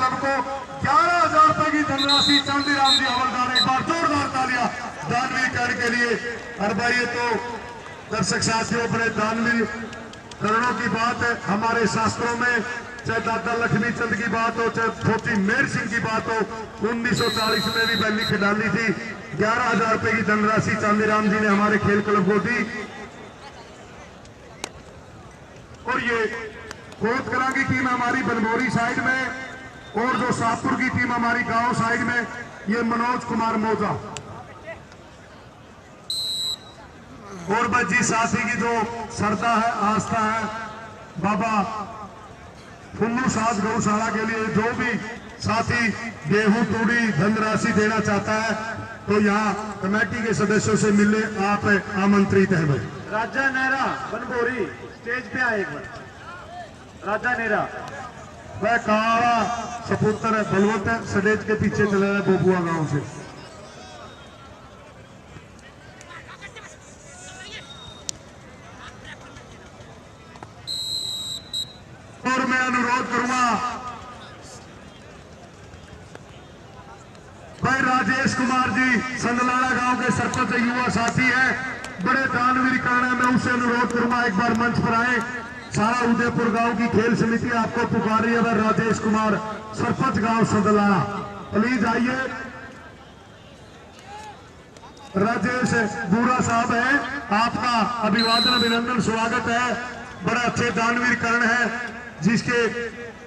Club को 11,000 रुपए की धनराशि चांदीराम जी हवलदार, एक बार जोरदार तालियां दानवीर करण के लिए। और भाई ये तो दर्शक साथियों बड़े दानवीर करणों की बात है हमारे शास्त्रों में, चाहे दादा लक्ष्मी चंद की बात हो, चाहे छोटी मेहर सिंह की बात हो, 1940 में भी पहली खिडाली थी। 11,000 रुपए की धनराशि चांदीराम जी ने हमारे खेल क्लब को दी। और ये कोतकला की टीम हमारी बनभोरी साइड में, और जो शाहपुर की टीम हमारी गांव साइड में, ये मनोज कुमार मोजा। और बच्ची साथी की जो श्रद्धा है, आस्था है, बाबा फुल्लू सास गौशाला के लिए जो भी साथी गेहूं तूड़ी धनराशि देना चाहता है तो यहाँ कमेटी के सदस्यों से मिलने आप आमंत्रित हैं। भाई राजा नेहरा बनभोरी स्टेज पे आए एक बार। राजा नेहरा वह काला सपुत्र है, बलवंत है, स्टेज के पीछे चला है बोबुआ गांव से। और मैं अनुरोध करूंगा भाई राजेश कुमार जी संदलाना गांव के सरपंच युवा साथी हैं, बड़े दानवीर करण है, मैं उससे अनुरोध करूंगा एक बार मंच पर आए। सारा उदयपुर गांव की खेल समिति आपको पुकार रही है। राजेश कुमार सरपंच गांव संदलाना, प्लीज आइए। राजेश बूरा साहब है, आपका अभिवादन अभिनंदन स्वागत है। बड़ा अच्छे दानवीर करण है जिसके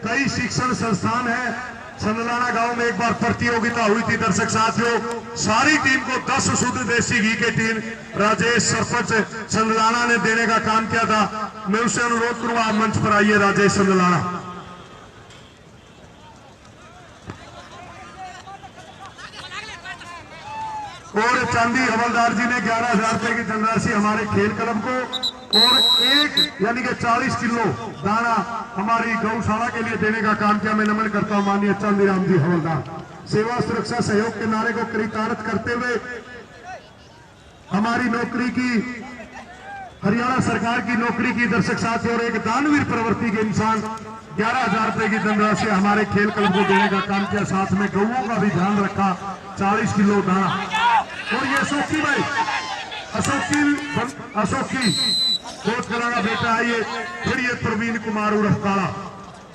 कई शिक्षण संस्थान है। संदलाना गांव में एक बार प्रतियोगिता हुई थी दर्शक साथियों, सारी टीम को 10 शुद्ध देसी घी के टीम राजेश सरपंच संदलाना ने देने का काम किया था। मैं उससे अनुरोध करूंगा आप मंच पर आइए। राजेश संदलाना और चांदी हवलदार जी ने 11,000 रुपए की धनराशि हमारे खेल क्लब को और एक यानी कि 40 किलो दाना हमारी गौशाला के लिए देने का काम किया। मैं नमन करता हूं माननीय चांदीराम जी हवलदार। सेवा सुरक्षा सहयोग के नारे को कृतार्थ करते हुए हमारी नौकरी की, हरियाणा सरकार की नौकरी की दर्शक साथी और एक दानवीर प्रवृत्ति के इंसान 11,000 रुपए की धनराशि हमारे खेल क्लब को देने का काम किया। साथ में गौओं का भी ध्यान रखा, 40 किलो दाना। और ये अशोकी भाई अशोकी कोतकला का बेटा है ये। फिर ये प्रवीण कुमार उर्फ काला।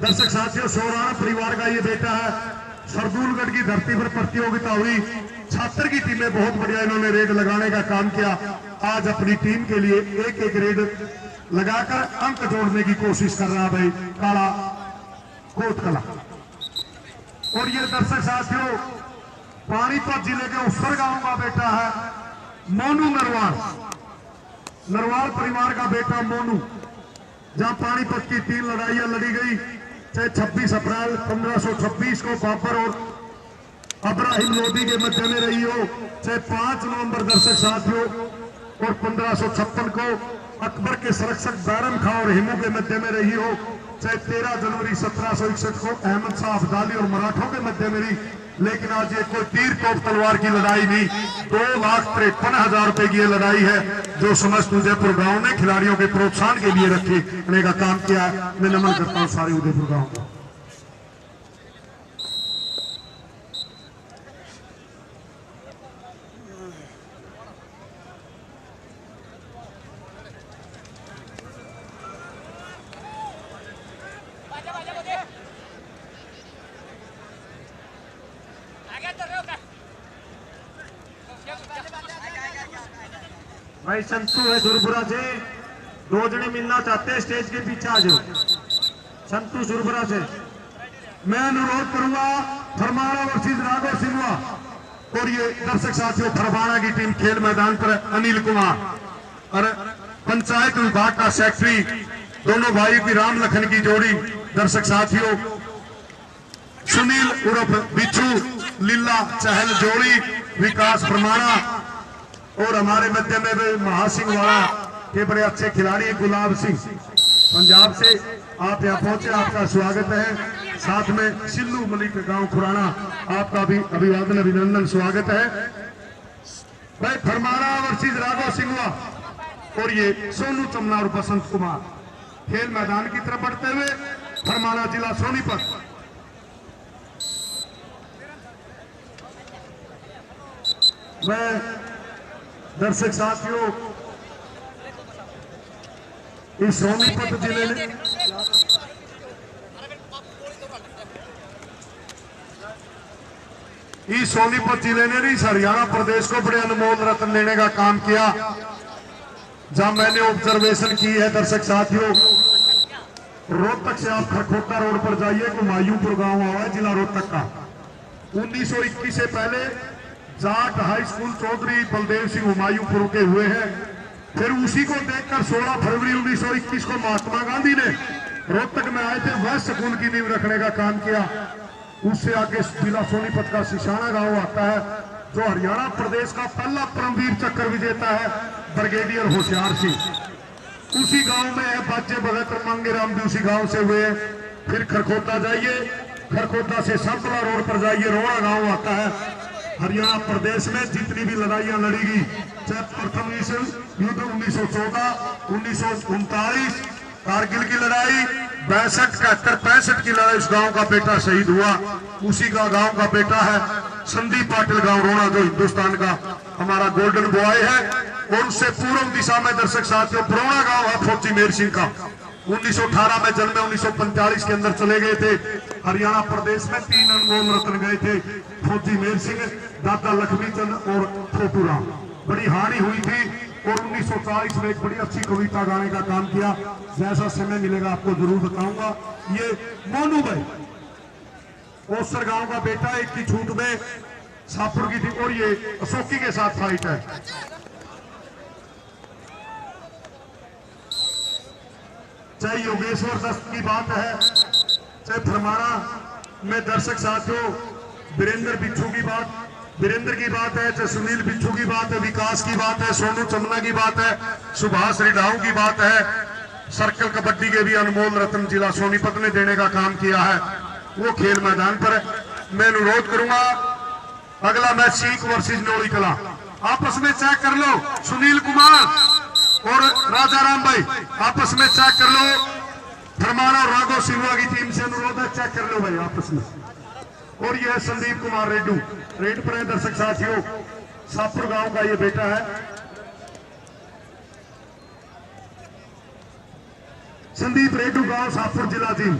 दर्शक साथियों सौराना परिवार का ये बेटा है। सरदूलगढ़ की धरती पर प्रतियोगिता हुई, छात्र की टीमें बहुत बढ़िया इन्होंने रेड लगाने का काम किया। आज अपनी टीम के लिए एक एक रेड लगाकर अंक जोड़ने की कोशिश कर रहा भाई काला कोतकला। और ये दर्शक साथियों पानीपत जिले के उसर गांव का बेटा है मोनू नरवाल परिवार का बेटा मोनू। जहां पानीपत की 3 लड़ाइयां लड़ी गई, चाहे 26 अप्रैल 1526 को बाबर और अब्राहिम लोदी के मध्य में रही हो, चाहे 5 नवंबर दर्शक साथियों और 1556 को अकबर के संरक्षक बैरम खां और हिमू के मध्य में रही हो, चाहे 13 जनवरी 1761 को अहमद शाह अब्दाली और मराठों के मध्य में रही। लेकिन आज ये कोई तीर तोप तलवार की लड़ाई नहीं, 2,53,000 रुपए की ये लड़ाई है जो समस्त उदयपुर गांव ने खिलाड़ियों के प्रोत्साहन के लिए रखने का काम किया है। मैं नमन करता हूं सारे उदयपुर गांव को। भाई संतू है सुरपुरा से, 2 जने मिलना चाहते हैं, स्टेज के पीछे आ जाओ। संतू सुरपुरा से। मैं अनुरोध करूंगा फरमाना वर्सेस राघव सिंगवा और ये दर्शक साथियों फरमाना की टीम खेल मैदान पर अनिल कुमार और पंचायत विभाग का सेक्रेटरी, दोनों भाई की राम लखन की जोड़ी। दर्शक साथियों सुनील उर्फ बिच्छू लीला चहल जोड़ी, विकास फरमाना और हमारे मध्य में भी महासिंह वाला के बड़े अच्छे खिलाड़ी गुलाब सिंह पंजाब से। आप यहाँ पहुंचे, आपका स्वागत है। साथ में सिल्लू मलिक गांव खुराना, आपका भी अभिवादन अभिनंदन स्वागत है। भाई फरमाना वर्सेस राघव सिंगवा और ये सोनू चमना और बसंत कुमार खेल मैदान की तरफ बढ़ते हुए फरमाना जिला सोनीपत। मैं दर्शक साथियों इस सोनीपत जिले में इस सोनीपत जिले ने नहीं हरियाणा प्रदेश को बड़े अनमोल रत्न लेने का काम किया। जहां मैंने ऑब्जर्वेशन की है दर्शक साथियों, रोहतक से आप खरखोटा रोड पर जाइए, हुमायूंपुर गांव हुआ है जिला रोहतक का। 1921 से पहले जाट हाई स्कूल चौधरी बलदेव सिंह हुमायूंपुर के हुए हैं। फिर उसी को देखकर 16 फरवरी 1921 को महात्मा गांधी ने रोहतक में आए थे, वह स्कूल की नींव रखने का काम किया। उससे आगे जिला सोनीपत का सिशाना गांव आता है, जो हरियाणा प्रदेश का पहला परमवीर चक्र विजेता है ब्रिगेडियर होशियार सिंह। उसी गांव में है बाजे भगत मांगे राम भी उसी गांव से हुए। फिर खरखोटा जाइए, खरखोटा से संतला रोड पर जाइए, रोड़ा गांव आता है। हरियाणा प्रदेश में जितनी भी लड़ाइयां लड़ी गई, चाहे प्रथम विश्व युद्ध 1914, 1939, कारगिल की लड़ाई, 62, 71, 65 की लड़ाई, उस गांव का बेटा शहीद हुआ। उसी का गांव का बेटा है संदीप पाटिल गांव रोड़ा, जो हिंदुस्तान का हमारा गोल्डन बॉय है। और उससे पूर्व दिशा में दर्शक साथियों पुराना गांव है फौजी मेर सिंह का। 1918 में जन्मे, 1945 के अंदर चले गए थे। हरियाणा प्रदेश में 3 अनमोल रत्न गए थे, फौजी मेर सिंह, दादा लक्ष्मी चंद और छोटूराम। बड़ी हानि हुई थी और 1940 में एक बड़ी अच्छी कविता गाने का काम किया। जैसा समय मिलेगा आपको जरूर बताऊंगा। ये मोनू भाई ओसर गांव का बेटा, एक की छूट में शाहपुर की थी, और ये अशोकी के साथ फाइट है। चाहे योगेश्वर दत्त की बात है, चाहे फरमाना में दर्शक साथियों वीरेंद्र बिच्छू की बात है, चाहे सुनील बिच्छू की बात है, विकास की बात है, सोनू चमना की बात है, सुभाष रिडाऊ की बात है। सर्कल कबड्डी के भी अनमोल रत्न जिला सोनीपत ने देने का काम किया है, वो खेल मैदान पर है। मैं अनुरोध करूंगा अगला मैच सीख वर्सेस नोड़ी कला, आपस में चेक कर लो। सुनील कुमार और राजा राम भाई आपस में चेक कर लो। फरमाना और राघव सिंगवा की टीम से अनुरोध है, चेक कर लो भाई आपस में। और यह है संदीप कुमार रेड्डू, रेड पर है दर्शक साथियों, शाहपुर गांव का ये बेटा है। संदीप रेड्डू गांव शाहपुर जिला टीम।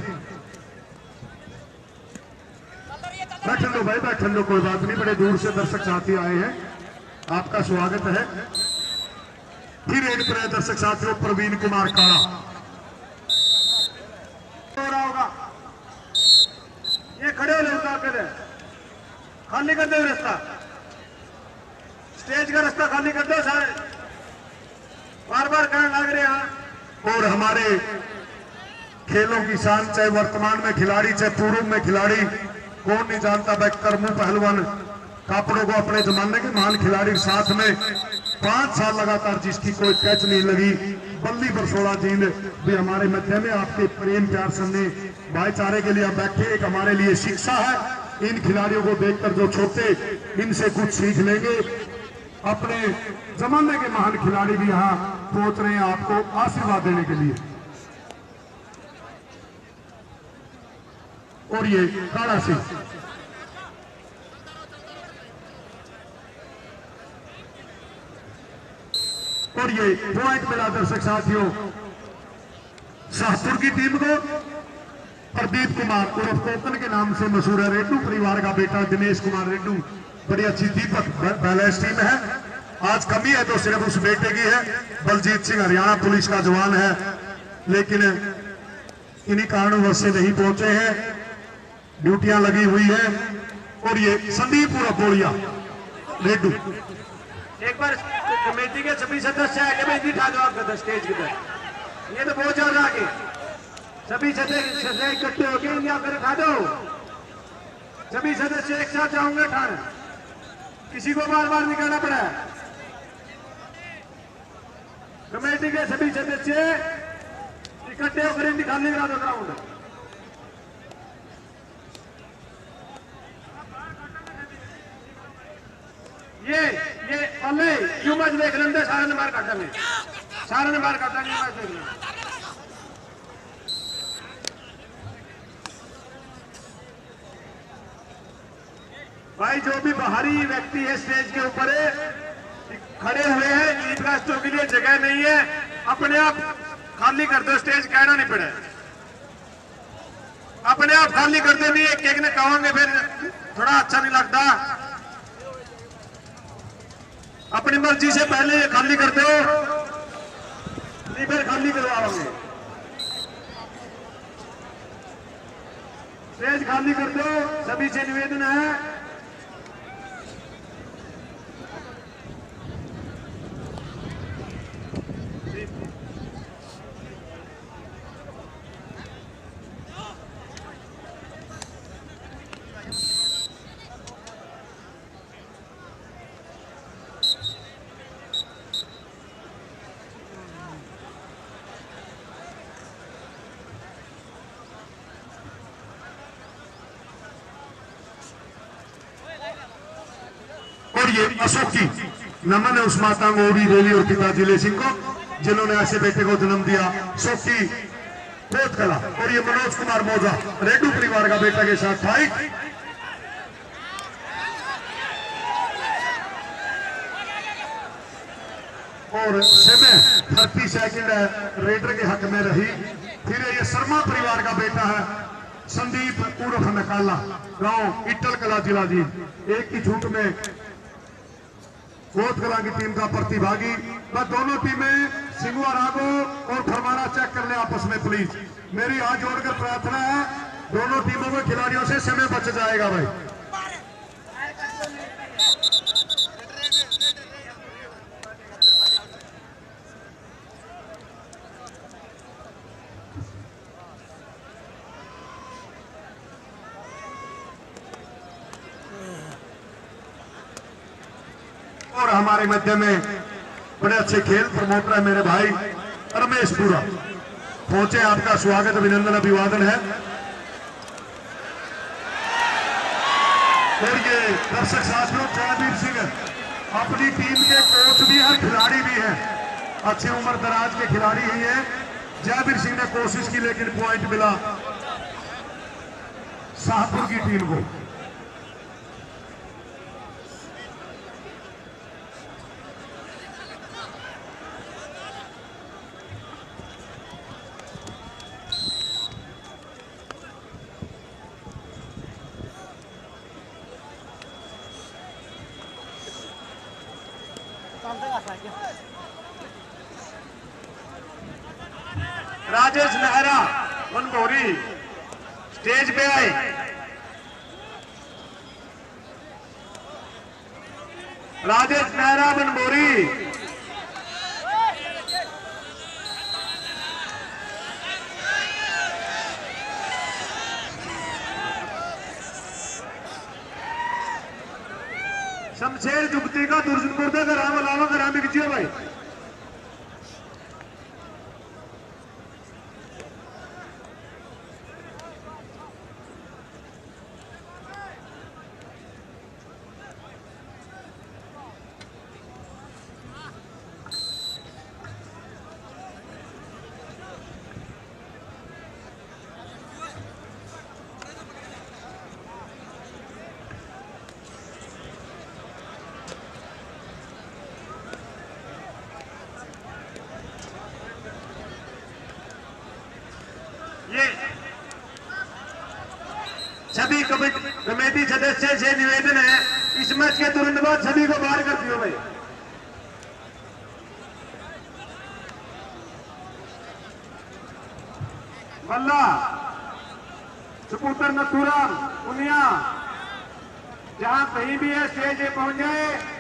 बैठन लो भाई, बैठन लो, कोई बात नहीं, बड़े दूर से दर्शक साथी आए हैं, आपका स्वागत है। फिर रेड पर है दर्शक साथियों प्रवीण कुमार काला। हो रहा होगा, ये खड़े हो लोग आकर खाली कर दो रास्ता, स्टेज का रास्ता खाली कर दो सारे, बार बार कहने लग रहे हैं। और हमारे खेलों की शान, चाहे वर्तमान में खिलाड़ी चाहे पूर्व में खिलाड़ी, कौन नहीं जानता भाई करमू पहलवान कापड़ों को अपने जमाने के महान खिलाड़ी के साथ में 5 साल लगातार जिसकी कोई कैच नहीं लगी। बल्ली बरसोड़ा जी ने भी हमारे मध्य में आपके प्रेम प्यार सन्ने भाईचारे के लिए आप बैठे, एक हमारे लिए शिक्षा है। इन खिलाड़ियों को देखकर जो छोटे इनसे कुछ सीख लेंगे। अपने जमाने के महान खिलाड़ी भी यहाँ पहुंच रहे हैं आपको आशीर्वाद देने के लिए। और ये काला सिंह, और ये पॉइंट मिला दर्शक साथियों शाहपुर की टीम को। प्रदीप कुमार उर्फ कोकन के नाम से मशहूर है, रेड्डू परिवार का बेटा दिनेश कुमार रेड्डू। बड़ी अच्छी दीपक बैलेंस टीम है। आज कमी है तो सिर्फ उस बेटे की है। बलजीत सिंह हरियाणा पुलिस का जवान है, लेकिन इन्हीं कारणवश से नहीं पहुंचे हैं, ड्यूटियां लगी हुई है। और ये संदीप उर्फ बोलिया रेड्डू। एक बार कमेटी के सभी सदस्य आगे में बिठा दो आपका स्टेज की तरफ, ये तो बहुत ज्यादा आगे, सभी सदस्य इकट्ठे होके यहाँ पर उठा दो। सभी सदस्य एक साथ जाऊंगे उठाने, किसी को बार बार नहीं कहना पड़ा। कमेटी के सभी सदस्य इकट्ठे होकर निकालने करा दो ग्राउंड। ये पल्ले क्यों मैच देख रहे थे, सारे ने बाहर काटा नहीं, सारे ने बाहर काटा नहीं, मैच देख रहे भाई जो भी बाहरी व्यक्ति है स्टेज के ऊपर है, खड़े हुए हैं, ईदगाह के लिए जगह नहीं है, अपने आप खाली कर दो, स्टेज कहना नहीं पड़े, अपने आप खाली कर दो, नहीं एक ने कहोगे फिर थोड़ा अच्छा नहीं लगता, अपनी मर्जी से पहले ये खाली कर दो, नहीं फिर खाली करवाओगे, स्टेज खाली कर दो, सभी से निवेदन है। और ये अशोक की नमन है उस माता गौरी देवी और पिता जिले सिंह को जिन्होंने ऐसे बेटे को जन्म दिया। अशोक की बहुत कला। और ये मनोज कुमार मौजा रेड्डू परिवार का बेटा के साथ फाइट। और समय 30 सेकंड है रेडर के हक में रही। फिर ये शर्मा परिवार का बेटा है संदीप उर्फ नकाला, गांव इटल कला जिला जी। एक की छूट में कोत कला की टीम का प्रतिभागी। बस दोनों टीमें सिंगुआ रागो और फरमाना चेक कर ले आपस में प्लीज। मेरी हाथ जोड़कर प्रार्थना है, दोनों टीमों के खिलाड़ियों से समय बच जाएगा भाई। और हमारे मध्य में बड़े अच्छे खेल प्रमोटर है मेरे भाई रमेश पुरा पहुंचे। आपका स्वागत अभिनंदन अभिवादन है। और ये दर्शक साथियों जयवीर सिंह अपनी टीम के कोच भी है, खिलाड़ी भी है, अच्छी उम्र दराज के खिलाड़ी ही है। जयवीर सिंह ने कोशिश की लेकिन पॉइंट मिला शाहपुर की टीम को। राजेश मेहरा बनभोरी स्टेज पे आए। राजेश मेहरा बनभोरी शमशेर जुगती का दुर्जनपुर का राम अलावा ग्राम बिकजियो भाई। ये सभी कमेटी सदस्य से निवेदन है, इस मैच के तुरंत बाद सभी को बाहर कर दियो भाई। बल्ला सुपुत्र नथुरा उनिया जहां कहीं भी है स्टेज पे पहुंच जाए।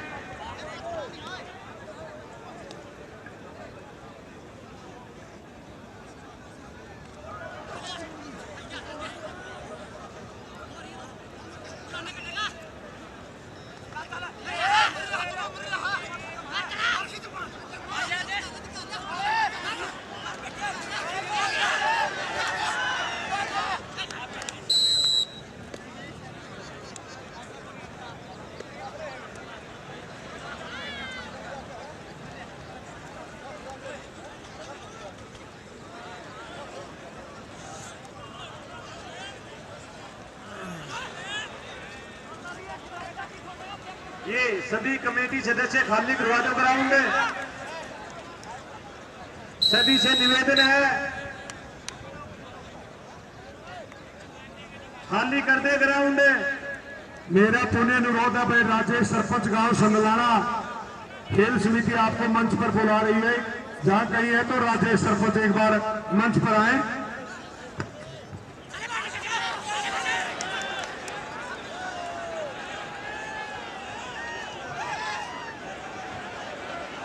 ये सभी कमेटी सदस्य खाली करवा दो ग्राउंड। सभी से निवेदन है खाली कर दे ग्राउंड। मेरा पुण्य अनुरोध है भाई, राजेश सरपंच गांव संगलाना खेल समिति आपको मंच पर बुला रही है। जहां कहीं है तो राजेश सरपंच एक बार मंच पर आए।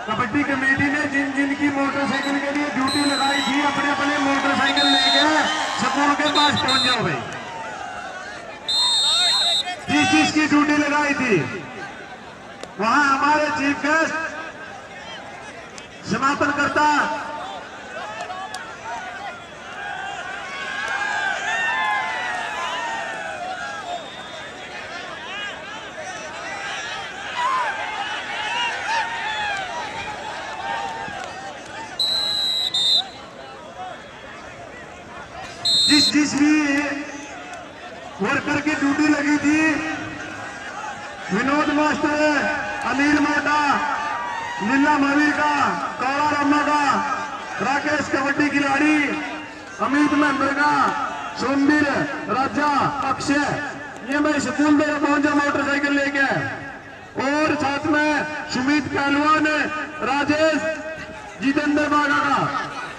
कबड्डी कमेटी ने जिन जिन की मोटरसाइकिल के लिए ड्यूटी लगाई थी, अपने अपने मोटरसाइकिल लेके स्कूल के पास पहुंच जाओ भाई। जिस जिसकी ड्यूटी लगाई थी वहां हमारे चीफ गेस्ट समापन करता जिस भी वर्कर की ड्यूटी लगी थी, विनोद मास्टर, अनिल मोटा, लीला महावीर का, कौड़ा रामा का, राकेश कबड्डी खिलाड़ी, अमित महेंद्र का, सोमवीर, राजा, अक्षय, ये मैं स्कूल में पहुंचा मोटरसाइकिल लेके, और साथ में सुमित पहलवान, राजेश, जितेंद्र बागा का,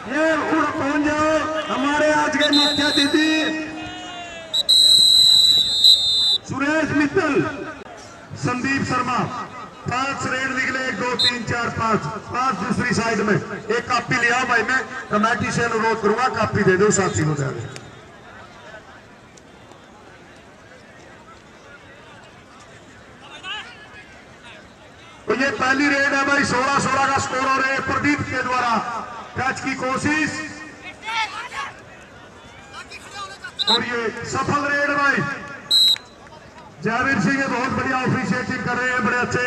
ये पहुंच जाओ। हमारे आज के मुख्य अतिथि सुरेश मित्तल, संदीप शर्मा, 5 रेड निकले, 1 2 3 4 5 दूसरी साइड में। एक कापी ले आओ भाई, मैं कमेटी से अनुरोध करूंगा कापी दे दो साथी हो जाएगा। तो ये पहली रेड है भाई, 16-16 का स्कोर हो रहा है। प्रदीप के द्वारा कैच की कोशिश और ये सफल रेड भाई। जयवीर सिंह ये बहुत बढ़िया ऑफिशिएटिंग कर रहे हैं, बड़े अच्छे,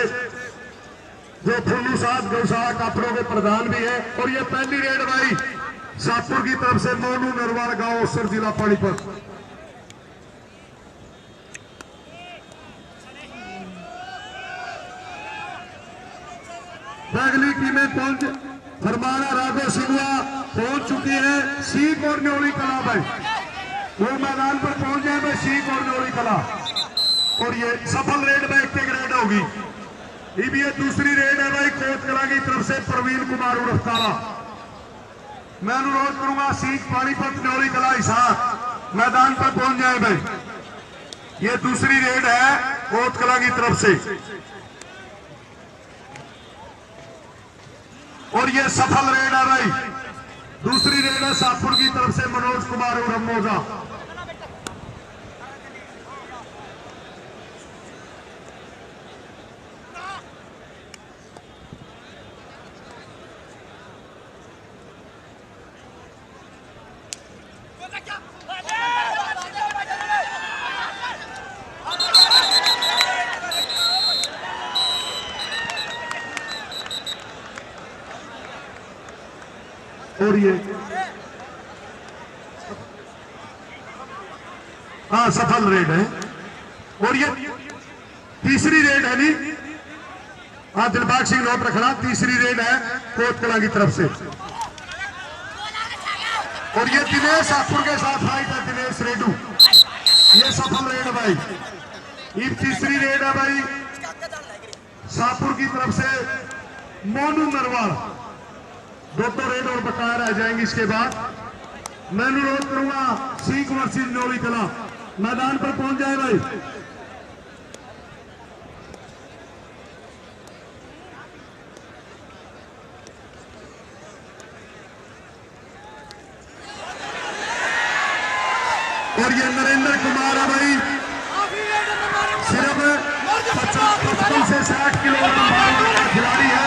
जो फुल्लू साथ गौशाला कापड़ों के प्रधान भी है। और ये पहली रेड भाई शाहपुर की तरफ से मोनू नरवाल गांव उसर जिला पानीपत। अगली टीमें पहुंच, फरमाना राघो सिंगवा पहुंच चुकी है। सीख और न्योली कला भाई वो मैदान पर पहुंच जाए भाई, सीख और न्योली कला। और ये सफल रेड में एक रेड होगी। ये दूसरी रेड है भाई कोट कला की तरफ से प्रवीण कुमार उर्फ काला। मैं अनुरोध करूंगा सीख पानीपत न्योली कला हिसार मैदान पर पहुंच जाए भाई। ये दूसरी रेड है कोट कला की तरफ से। और ये सफल रेड है भाई, दूसरी रेड है शाहपुर की तरफ से मनोज कुमार और मोजा। और ये हाँ सफल रेड है। और ये तीसरी रेड है नी, हाँ दिलबाग सिंह नोट रखना, तीसरी रेड है कोट कला की तरफ से। और ये दिनेश शाहपुर के साथ फाइट है, दिनेश रेडू, ये सफल रेड भाई। ये तीसरी रेड है भाई शाहपुर की तरफ से मोनू नरवाल। 2 रेड और बकाया रह जाएंगी इसके बाद। मैं अनुरोध करूंगा सीख वर्सेस न्योली कला मैदान पर पहुंच जाए भाई। और ये नरेंद्र कुमार है भाई, सिर्फ 55 से 60 किलोग्राम भार का खिलाड़ी है।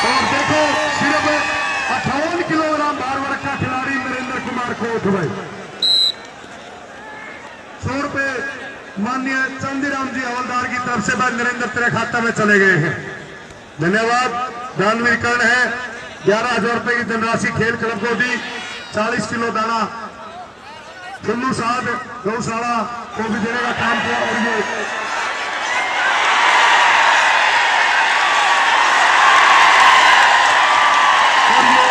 और देखो सिर्फ 58 किलोग्राम भार वर्ग का खिलाड़ी नरेंद्र कुमार कोट भाई। 100 रुपए माननीय चंदीराम जी हवलदार की तरफ से भाई नरेंद्र तेरे खाते में चले गए हैं, धन्यवाद। दानवीर कर्ण है 11,000 रुपए की धनराशि खेल क्लब को दी, 40 किलो दाना खिल्लू साहब गौशाला को भी देने का काम किया। और ये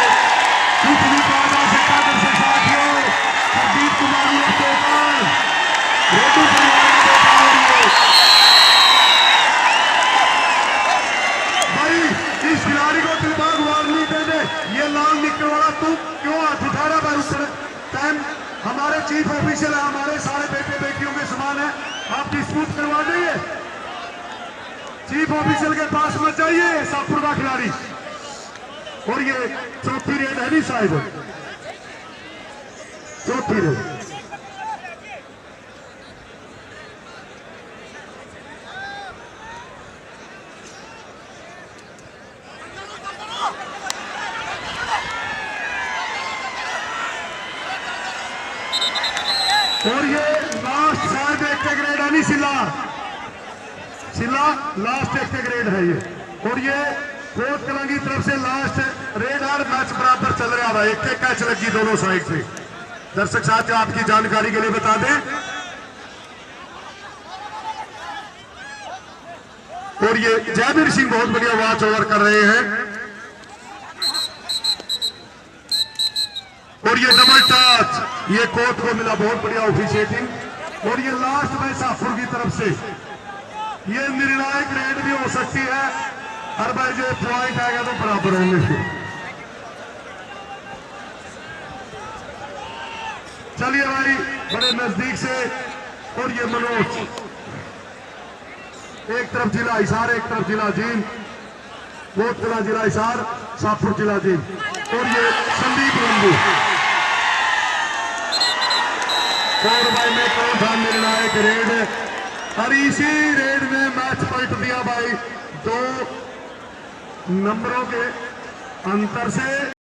कुछ भी कहा जा सकता है दर्शक साथियों, प्रदीप कुमार के ऊपर रेड्डी परिवार के ऊपर भाई इस खिलाड़ी को दिमाग वार्निंग दे दे। ये लाल निकल वाला तू क्यों हाथ उठा रहा भाई? ऊपर टाइम हमारे चीफ ऑफिसर है, हमारे सारे बेटे बेटियों के समान है, आप डिस्प्यूट करवा देंगे? चीफ ऑफिसर के पास मत जाइए शाहपुर का खिलाड़ी। और ये चौथी रेड है नहीं साहिब, चौथी रेड। और ये लास्ट शायद एक का ग्रेड है नहीं, सिला लास्ट एक का ग्रेड है ये। और ये कोट कला की तरफ से लास्ट रेड और मैच बराबर चल रहा है, एक एक कैच लगी दोनों साइड से। दर्शक साथियों आपकी जानकारी के लिए बता दें, और ये जयवीर सिंह बहुत बढ़िया वॉच ओवर कर रहे हैं। और ये डबल टच ये कोट को मिला, बहुत बढ़िया ऑफिशिएटिंग। और ये लास्ट मैच शाहपुर की तरफ से, ये निर्णायक रेड भी हो सकती है। हर भाई जो पॉइंट आएगा तो बराबर होंगे। चलिए भाई बड़े नजदीक से। और ये मनोज, एक तरफ जिला हिसार एक तरफ जिला जींद, कोटकला जिला हिसार शाहपुर जिला जींद। और ये संदीप लंबू, और भाई में कौन था निर्णायक रेड। और इसी रेड में मैच पलट दिया भाई, 2 नंबरों के अंतर से।